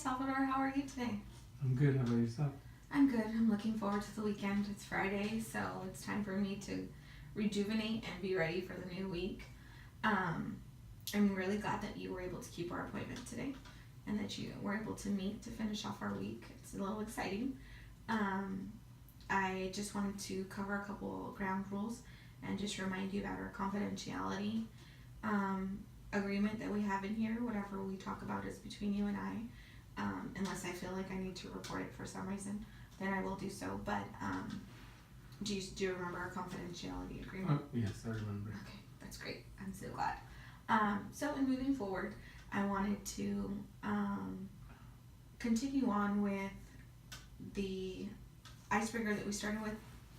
Salvador. How are you today? I'm good. How about yourself? I'm good. I'm looking forward to the weekend. It's Friday, so it's time for me to rejuvenate and be ready for the new week. I'm really glad that you were able to keep our appointment today and that you were able to meet to finish off our week. It's a little exciting. I just wanted to cover a couple ground rules and just remind you about our confidentiality agreement that we have in here. Whatever we talk about is between you and I. Unless I feel like I need to report it for some reason, then I will do so. But do you remember our confidentiality agreement? Oh, yes, I remember. Okay, that's great. I'm so glad. So in moving forward, I wanted to continue on with the icebreaker that we started with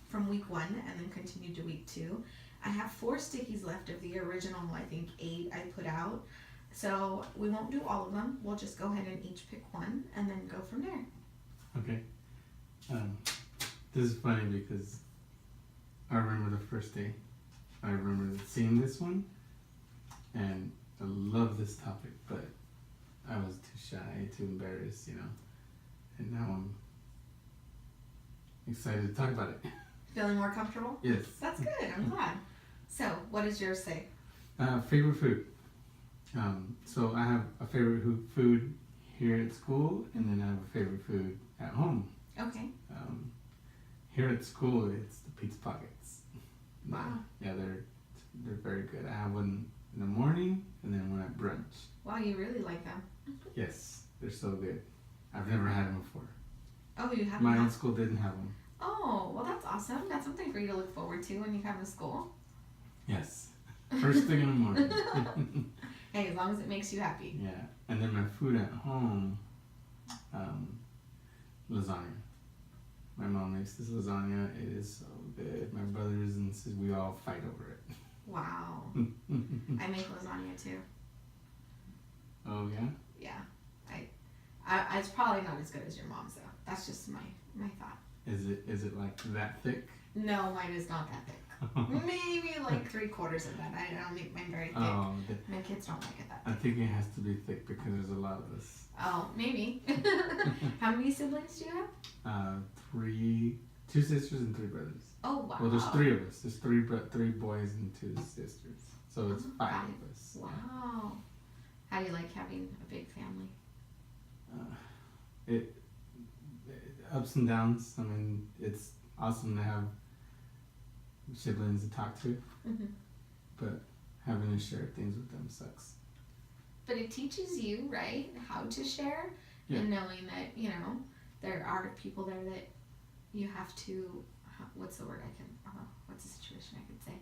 from week 1 and then continued to week 2. I have 4 stickies left of the original, I think 8 I put out. So we won't do all of them. We'll just go ahead and each pick one and then go from there. Okay. This is funny because I remember the first day. I remember seeing this one, and I love this topic, but I was too shy, too embarrassed, And now I'm excited to talk about it. Feeling more comfortable? Yes. That's good. I'm glad. So, what does yours say? Favorite food. So I have a favorite food here at school, and then I have a favorite food at home. Okay. Here at school, it's the pizza pockets. Wow. Yeah, they're very good. I have one in the morning and then one at brunch. Wow, you really like them. Yes, they're so good. I've never had them before. Oh, you haven't? My own school didn't have them. Oh, well, that's awesome. That's something for you to look forward to when you come to school. Yes. First thing in the morning. Hey, as long as it makes you happy. Yeah, and then my food at home, lasagna. My mom makes this lasagna. It is so good. My brothers and sisters, we all fight over it. Wow. I make lasagna too. Oh yeah? Yeah. I it's probably not as good as your mom's though. That's just my thought. Is it like that thick? No, mine is not that thick. Maybe like 3/4 of that. I don't make mine very thick. Oh, My kids don't like it that I thick. think it has to be thick because there's a lot of us. Oh, maybe. How many siblings do you have? 2 sisters and 3 brothers. Oh, wow. Well, there's 3 of us. There's 3 boys and 2 sisters. So it's 5 of us. Wow. How do you like having a big family? It ups and downs. I mean, it's awesome to have siblings to talk to, Mm-hmm. but having to share things with them sucks. But it teaches you, right, how to share, Yeah. and knowing that, there are people there that you have to, what's the situation I could say?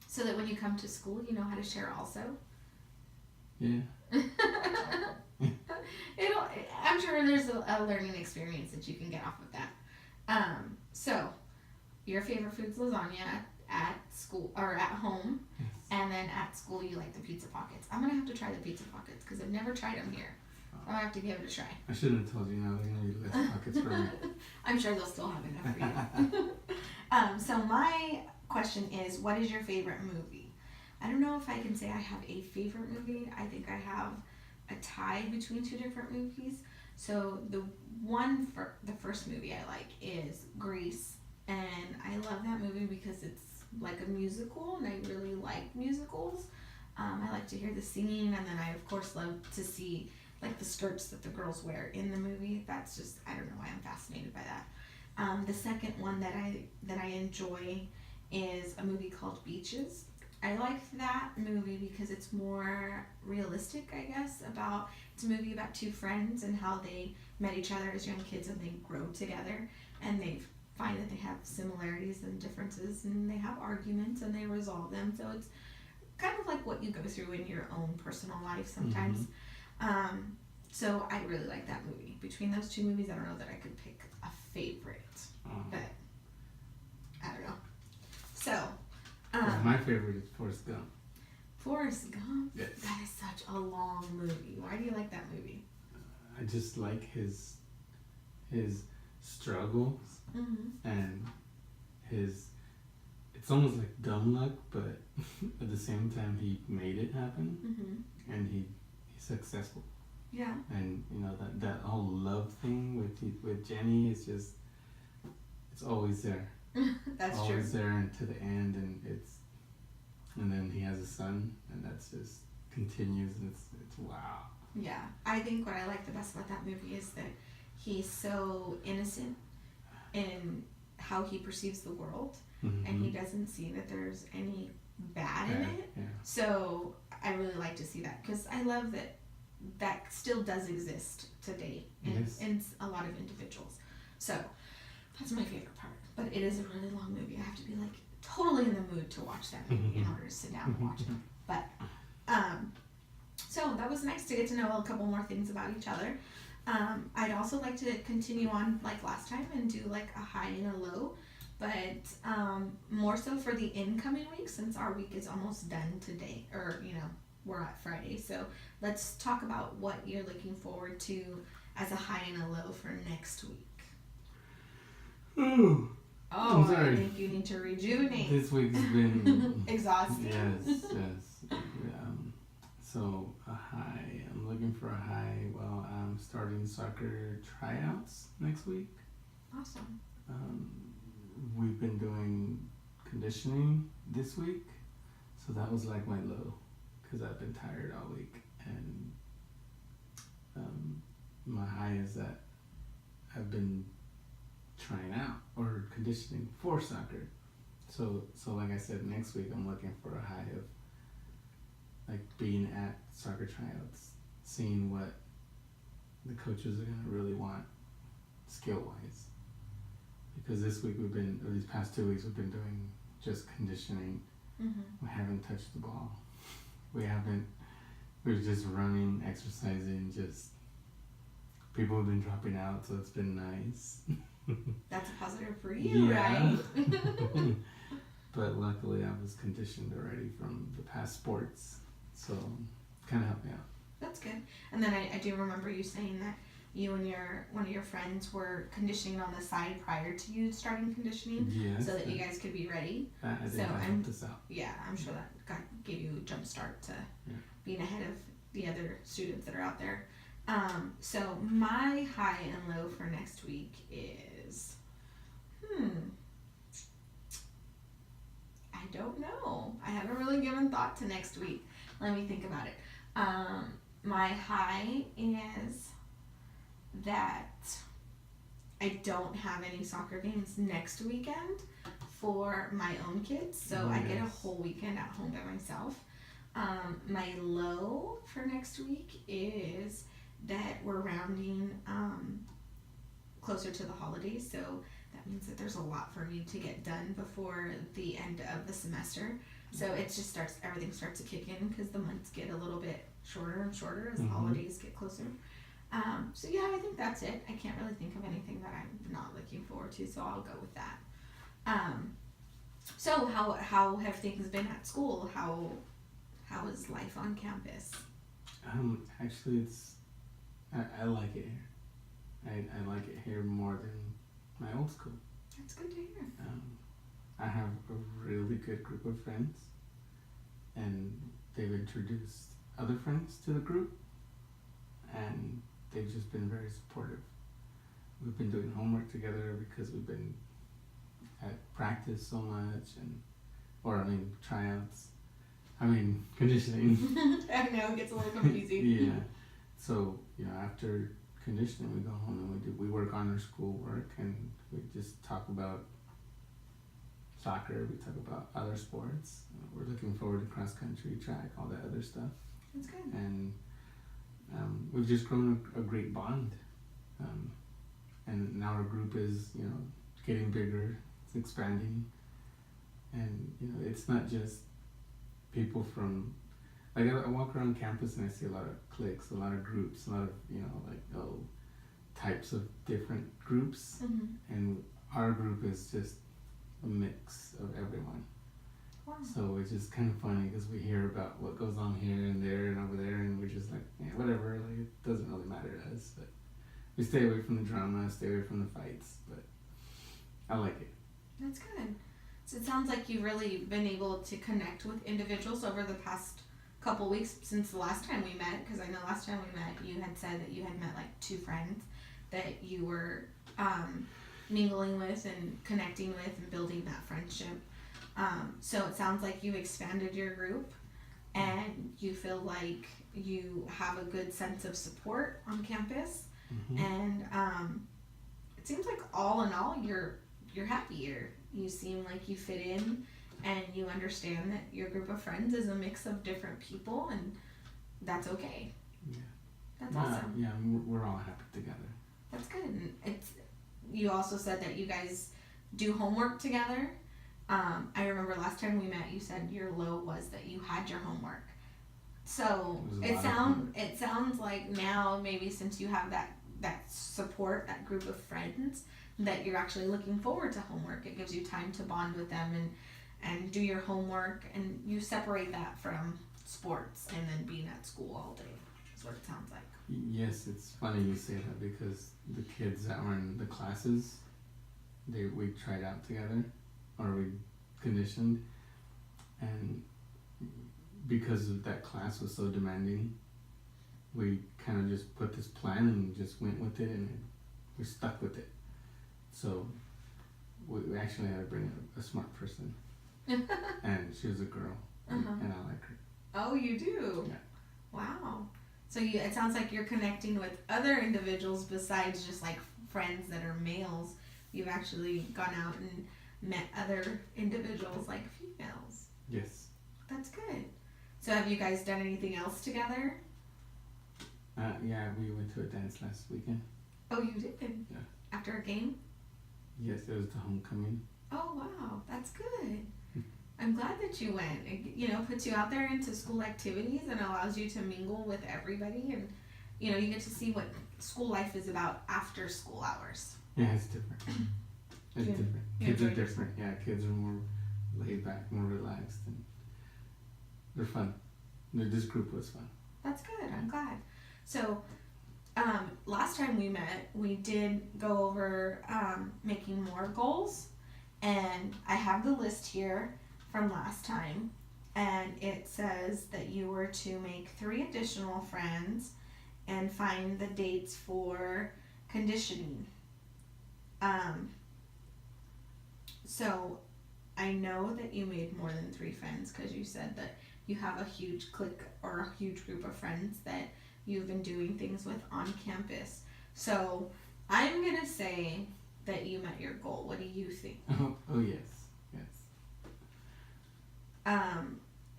So that when you come to school, you know how to share also. Yeah. I'm sure there's a learning experience that you can get off of that. So, your favorite food's lasagna at school, or at home, Yes. and then at school you like the pizza pockets. I'm going to have to try the pizza pockets because I've never tried them here. I'm going to have to give it a try. I shouldn't have told you. Now they're gonna be less pockets for me. I'm sure they'll still have enough for you. So my question is, what is your favorite movie? I don't know if I can say I have a favorite movie. I think I have a tie between 2 different movies. So the first movie I like is Grease, and I love that movie because it's like a musical, and I really like musicals. I like to hear the singing, and then I of course love to see like the skirts that the girls wear in the movie. That's just, I don't know why I'm fascinated by that. The second one that I enjoy is a movie called Beaches. I like that movie because it's more realistic, I guess. It's a movie about 2 friends and how they met each other as young kids and they grow together, and they find that they have similarities and differences, and they have arguments and they resolve them. So it's kind of like what you go through in your own personal life sometimes. Mm-hmm. So I really like that movie. Between those 2 movies, I don't know that I could pick a favorite, but I don't know. So, my favorite is Forrest Gump. Forrest Gump? Yes. That is such a long movie. Why do you like that movie? I just like his struggles and it's almost like dumb luck, but at the same time he made it happen, and he's successful. Yeah. And you know that whole love thing with Jenny is just, it's always there. That's always true. there and to the end, and then he has a son, and that's just continues, and it's wow. Yeah. I think what I like the best about that movie is that he's so innocent in how he perceives the world, Mm-hmm. and he doesn't see that there's any bad in it. Yeah. So I really like to see that, because I love that that still does exist today in a lot of individuals. So that's my favorite part. But it is a really long movie. I have to be like totally in the mood to watch that movie in order to sit down and watch it. But so that was nice to get to know a couple more things about each other. I'd also like to continue on like last time and do like a high and a low, but more so for the incoming week, since our week is almost done today, or we're at Friday. So let's talk about what you're looking forward to as a high and a low for next week. Ooh. Oh, I'm sorry. I think you need to rejuvenate. This week's been exhausting. Yes. So a high. I'm looking for a high. Well, I'm starting soccer tryouts next week. Awesome. We've been doing conditioning this week, so that was like my low, because I've been tired all week, and my high is that I've been trying out or conditioning for soccer. So like I said, next week I'm looking for a high of like being at soccer tryouts, seeing what the coaches are gonna really want skill wise. Because this week or these past 2 weeks we've been doing just conditioning. Mm-hmm. We haven't touched the ball. We're just running, exercising, just people have been dropping out, so it's been nice. That's a positive for you, right? But luckily I was conditioned already from the past sports, so kind of helped me out. That's good. And then I do remember you saying that you and one of your friends were conditioning on the side prior to you starting conditioning, Yes, so that you guys could be ready. I think that helped us out. Yeah, I'm sure that gave you a jump start to being ahead of the other students that are out there. So my high and low for next week is, I don't know. I haven't really given thought to next week. Let me think about it. My high is that I don't have any soccer games next weekend for my own kids, so I get a whole weekend at home by myself. My low for next week is that we're rounding closer to the holidays, so that means that there's a lot for me to get done before the end of the semester. So it just everything starts to kick in, because the months get a little bit shorter and shorter as the holidays get closer. So yeah, I think that's it. I can't really think of anything that I'm not looking forward to, so I'll go with that. So how have things been at school? How is life on campus? Actually, I like it here. I like it here more than my old school. That's good to hear. I have a really good group of friends, and they've introduced other friends to the group, and they've just been very supportive. We've been doing homework together because we've been at practice so much, tryouts. Conditioning. I know, it gets a little confusing. Yeah. So, after conditioning, we go home and we work on our schoolwork, and we just talk about soccer, we talk about other sports. We're looking forward to cross country, track, all that other stuff. That's good. And we've just grown a great bond. And now our group is, getting bigger, it's expanding. And, it's not just people from, I walk around campus and I see a lot of cliques, a lot of groups, a lot of, types of different groups. And our group is just a mix of everyone. Wow. So it's just kind of funny because we hear about what goes on here and there and over there, and we're just like, yeah, whatever, like it doesn't really matter to us. But we stay away from the drama, stay away from the fights, but I like it. That's good. So it sounds like you've really been able to connect with individuals over the past couple weeks since the last time we met, because I know last time we met you had said that you had met like 2 friends that you were mingling with and connecting with and building that friendship. So it sounds like you've expanded your group and you feel like you have a good sense of support on campus. And it seems like all in all you're happier. You seem like you fit in and you understand that your group of friends is a mix of different people, and that's okay. Yeah. That's awesome. Yeah, we're all happy together. That's good. And you also said that you guys do homework together. I remember last time we met, you said your low was that you had your homework. So it sounds like now, maybe since you have that support, that group of friends, that you're actually looking forward to homework. It gives you time to bond with them and do your homework, and you separate that from sports and then being at school all day. That's what it sounds like. Yes, it's funny you say that, because the kids that were in the classes, we tried out together, or we conditioned, and because of that class was so demanding, we kind of just put this plan and just went with it, and we stuck with it. So we actually had to bring a smart person, and she was a girl, and I like her. Oh, you do? Yeah. Wow. So it sounds like you're connecting with other individuals besides just like friends that are males. You've actually gone out and met other individuals like females. Yes. That's good. So have you guys done anything else together? Yeah, we went to a dance last weekend. Oh, you did? Yeah. After a game? Yes, it was the homecoming. Oh, wow. That's good. I'm glad that you went. It, puts you out there into school activities and allows you to mingle with everybody, and, you get to see what school life is about after school hours. Yeah, it's different. It's different. Kids are different. Yeah, kids are more laid back, more relaxed, and they're fun. This group was fun. That's good. I'm glad. So, last time we met, we did go over making more goals, and I have the list here from last time, and it says that you were to make 3 additional friends and find the dates for conditioning. So I know that you made more than 3 friends, because you said that you have a huge clique or a huge group of friends that you've been doing things with on campus. So I'm gonna say that you met your goal. What do you think? Oh yes.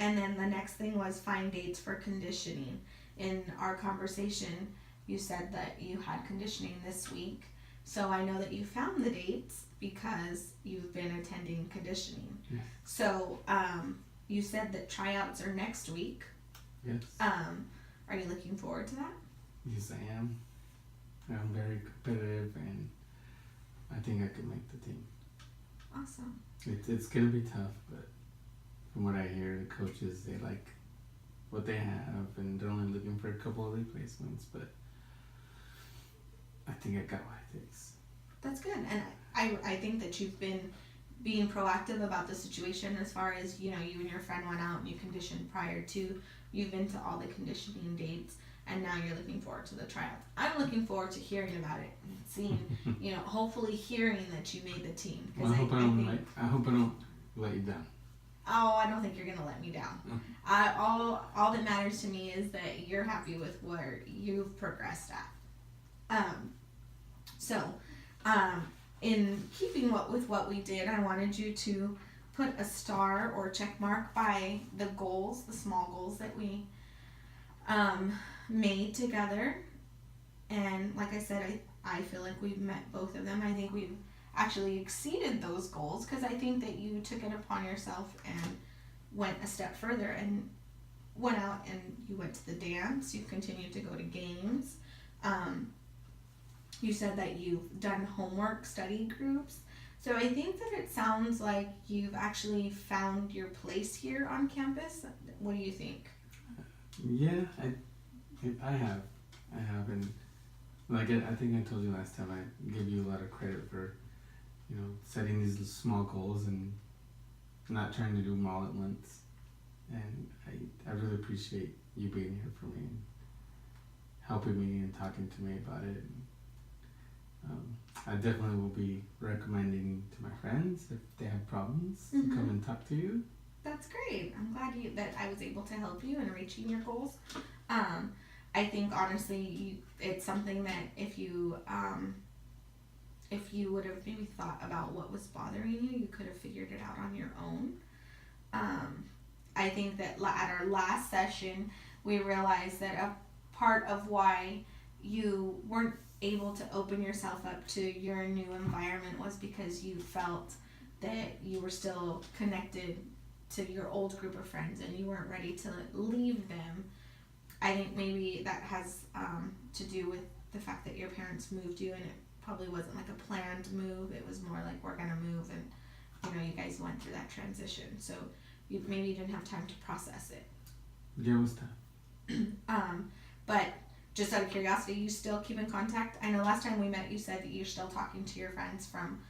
And then the next thing was find dates for conditioning. In our conversation, you said that you had conditioning this week. So I know that you found the dates because you've been attending conditioning. Yes. So you said that tryouts are next week. Yes. Are you looking forward to that? Yes, I am. I'm very competitive, and I think I could make the team. Awesome. It's gonna be tough, but from what I hear, the coaches, they like what they have, and they're only looking for a couple of replacements, but I think I got what it takes. That's good. And I think that you've been being proactive about the situation, as far as, you and your friend went out and you conditioned prior to. You've been to all the conditioning dates, and now you're looking forward to the tryouts. I'm looking forward to hearing about it and seeing, hopefully hearing that you made the team. Well, I hope I don't let you down. Oh, I don't think you're gonna let me down. All that matters to me is that you're happy with where you've progressed at. In keeping with what we did, I wanted you to put a star or check mark by the goals, the small goals that we made together. And like I said, I feel like we've met both of them. I think we've actually exceeded those goals, because I think that you took it upon yourself and went a step further and went out and you went to the dance. You continued to go to games. You said that you've done homework study groups. So I think that it sounds like you've actually found your place here on campus. What do you think? Yeah, I have, and like I think I told you last time, I give you a lot of credit for, setting these small goals and not trying to do them all at once. and I really appreciate you being here for me and helping me and talking to me about it. And, I definitely will be recommending to my friends if they have problems to come and talk to you. That's great. I'm glad that I was able to help you in reaching your goals. I think honestly, it's something that if you would have maybe thought about what was bothering you, you could have figured it out on your own. I think that at our last session, we realized that a part of why you weren't able to open yourself up to your new environment was because you felt that you were still connected to your old group of friends and you weren't ready to leave them. I think maybe that has to do with the fact that your parents moved you, and it probably wasn't like a planned move. It was more like, we're gonna move, and you guys went through that transition, so you maybe didn't have time to process it. Yeah, it was tough. But just out of curiosity, you still keep in contact? I know last time we met you said that you're still talking to your friends from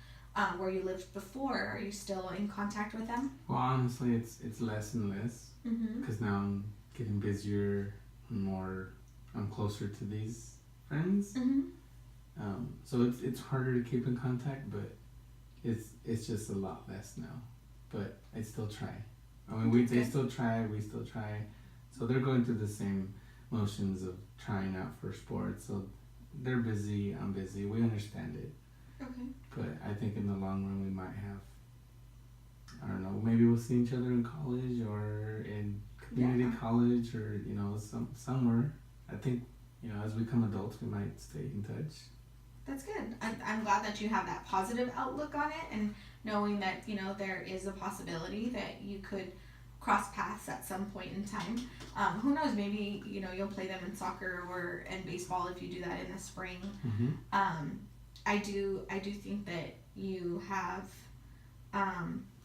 where you lived before. Are you still in contact with them? Well, honestly, it's less and less because now I'm getting busier and more. I'm closer to these friends, so it's harder to keep in contact, but it's just a lot less now. But I still try. I mean, they still try, we still try. So they're going through the same motions of trying out for sports. So they're busy, I'm busy. We understand it. Okay. But I think in the long run we might have, I don't know, maybe we'll see each other in college or in community college or, somewhere. I think, as we become adults we might stay in touch. That's good. I'm glad that you have that positive outlook on it, and knowing that, there is a possibility that you could cross paths at some point in time. Who knows, maybe, you'll play them in soccer or in baseball if you do that in the spring. I do think that you have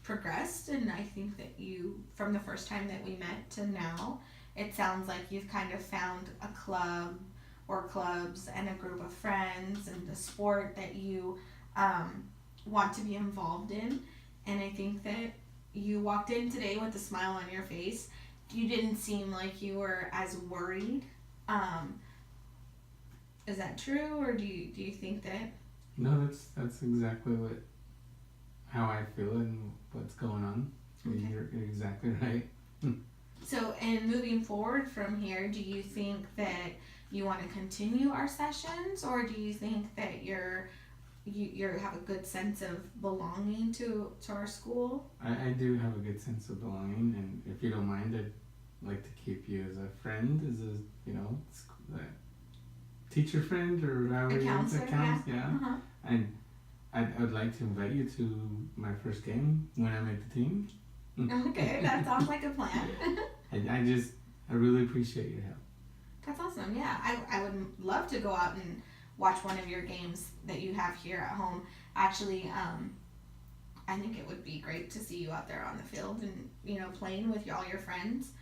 progressed, and I think that you, from the first time that we met to now, it sounds like you've kind of found a club or clubs and a group of friends and a sport that you want to be involved in. And I think that you walked in today with a smile on your face. You didn't seem like you were as worried. Is that true, or do you think that? No, that's exactly how I feel and what's going on. Okay. You're exactly right. So, and moving forward from here, do you think that you want to continue our sessions, or do you think that you have a good sense of belonging to our school? I do have a good sense of belonging, and if you don't mind, I'd like to keep you as a friend, as a teacher friend or whatever. A counselor, yeah. And I'd like to invite you to my first game when I make the team. Okay, that sounds like a plan. I really appreciate your help. That's awesome. Yeah, I would love to go out and watch one of your games that you have here at home. Actually, I think it would be great to see you out there on the field and, playing with all your friends.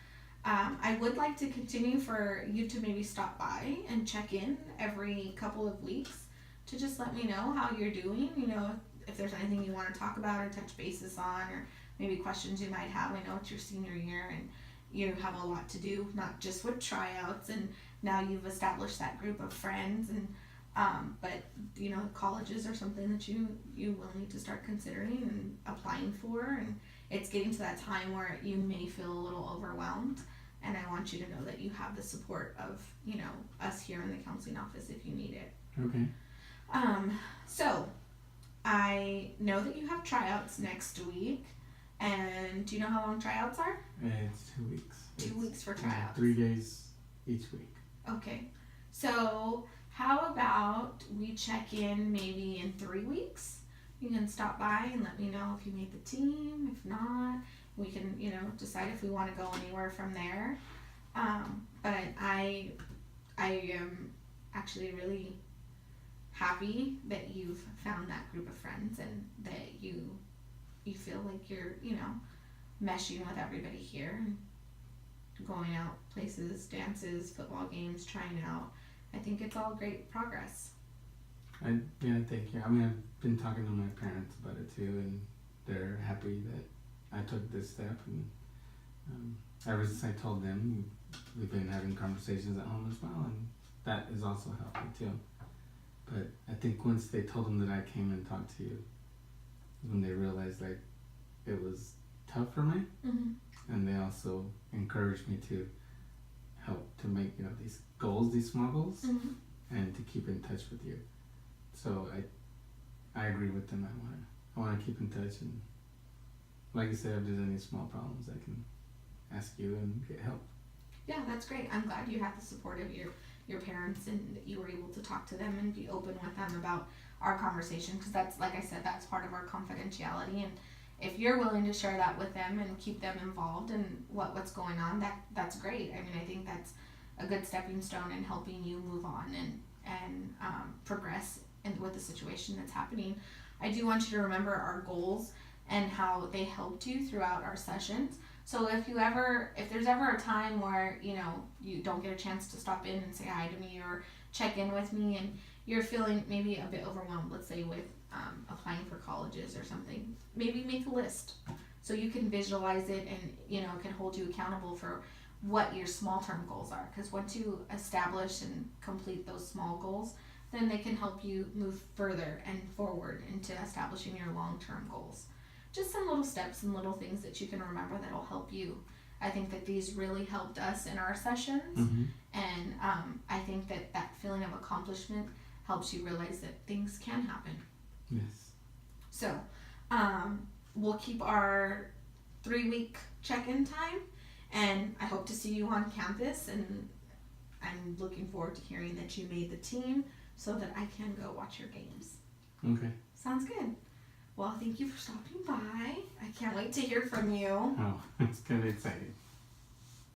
I would like to continue for you to maybe stop by and check in every couple of weeks to just let me know how you're doing, if there's anything you want to talk about or touch bases on, or maybe questions you might have. I know it's your senior year and you have a lot to do, not just with tryouts, and now you've established that group of friends, and but colleges are something that you will need to start considering and applying for, and it's getting to that time where you may feel a little overwhelmed, and I want you to know that you have the support of us here in the counseling office if you need it. Okay. So I know that you have tryouts next week. And do you know how long tryouts are? It's 2 weeks. 2 weeks for tryouts. 3 days each week. Okay. So how about we check in maybe in 3 weeks? You can stop by and let me know if you made the team. If not, we can, decide if we want to go anywhere from there. But I am actually really happy that you've found that group of friends and that you feel like you're, meshing with everybody here and going out places, dances, football games, trying out. I think it's all great progress. Thank you. I mean, I've been talking to my parents about it too, and they're happy that I took this step, and ever since I told them, we've been having conversations at home as well, and that is also helping too. But I think once they told them that I came and talked to you, when they realized like it was tough for me, and they also encouraged me to help to make these goals, these small goals, and to keep in touch with you. So I agree with them. I want to keep in touch, and like you said, if there's any small problems, I can ask you and get help. Yeah, that's great. I'm glad you had the support of your parents and that you were able to talk to them and be open with them about our conversation, because that's, like I said, that's part of our confidentiality, and if you're willing to share that with them and keep them involved in what's going on, that's great. I mean, I think that's a good stepping stone in helping you move on and progress with the situation that's happening. I do want you to remember our goals and how they helped you throughout our sessions. So if there's ever a time where you don't get a chance to stop in and say hi to me or check in with me, and you're feeling maybe a bit overwhelmed, let's say with applying for colleges or something, maybe make a list so you can visualize it, and it can hold you accountable for what your small term goals are, because once you establish and complete those small goals, then they can help you move further and forward into establishing your long term goals. Just some little steps and little things that you can remember that'll help you. I think that these really helped us in our sessions, and I think that feeling of accomplishment helps you realize that things can happen. Yes. So we'll keep our 3-week check-in time, and I hope to see you on campus, and I'm looking forward to hearing that you made the team so that I can go watch your games. Okay. Sounds good. Well, thank you for stopping by. I can't wait to hear from you. Oh, it's kind of exciting.